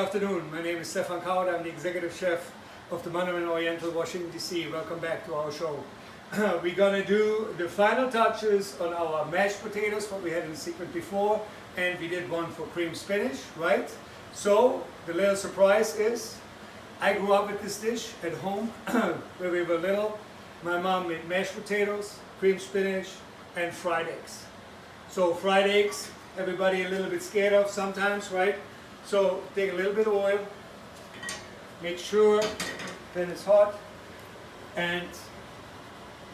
afternoon. My name is Stefan Kaut. I'm the executive chef of the Mandarin Oriental, Washington, D.C. Welcome back to our show. We're going to do the final touches on our mashed potatoes, what we had in the sequence before, and we did one for cream spinach, right? So the little surprise is, I grew up with this dish at home where we were little. My mom made mashed potatoes, cream spinach, and fried eggs. So fried eggs, everybody a little bit scared of sometimes, right? So take a little bit of oil, make sure that it's hot, and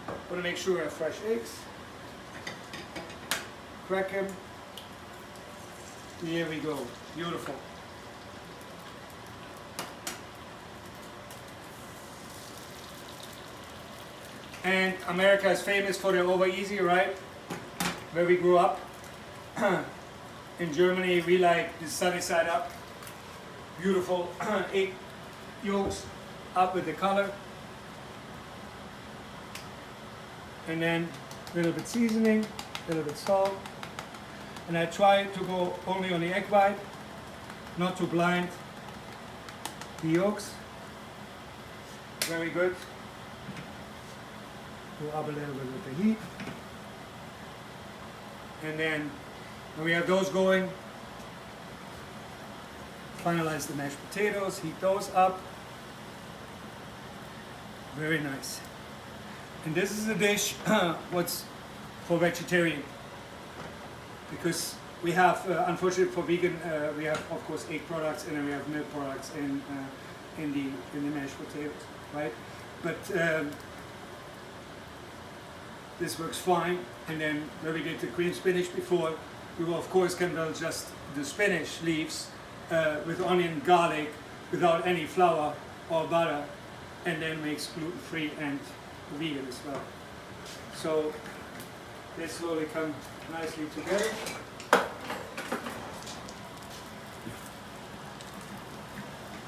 want to make sure I have fresh eggs. Crack them. Here we go. Beautiful. And America is famous for their over easy, right? Where we grew up. In Germany, we like the sunny side up. Beautiful egg yolks up with the color. And then a little bit seasoning, a little bit salt. And I try to go only on the egg white, not to blind the yolks. Very good. Go up a little bit with the heat. And then when we have those going, finalize the mashed potatoes, heat those up. Very nice. And this is a dish what's for vegetarian, because we have, unfortunately for vegan, we have of course egg products and then we have milk products in the mashed potatoes, right? But this works fine. And then when we did the cream spinach before, we will of course can just the spinach leaves with onion, garlic, without any flour or butter, and then makes gluten-free and vegan as well. So they slowly come nicely together.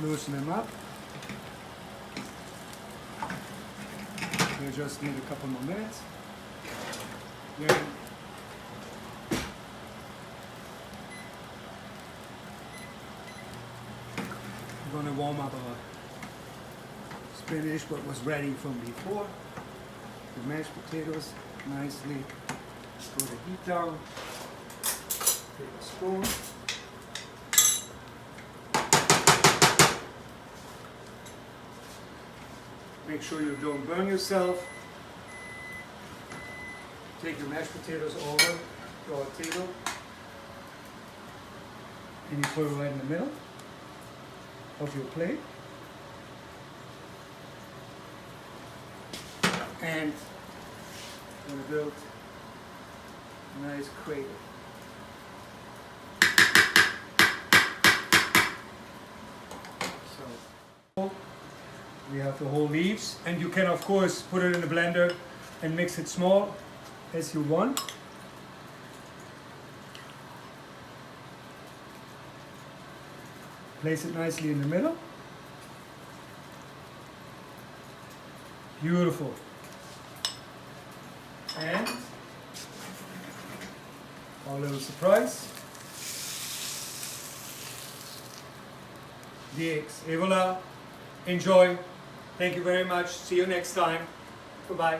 Loosen them up. We just need a couple more minutes. Then we're going to warm up our spinach, what was ready from before. The mashed potatoes nicely. Throw the heat down. Take a spoon. Make sure you don't burn yourself. Take your mashed potatoes over to our table and you put it right in the middle of your plate. And I'm going to build a nice cradle. So we have the whole leaves, and you can of course put it in the blender and mix it small as you want. Place it nicely in the middle. Beautiful. And our little surprise, the eggs. Et voila. Enjoy. Thank you very much. See you next time. Goodbye.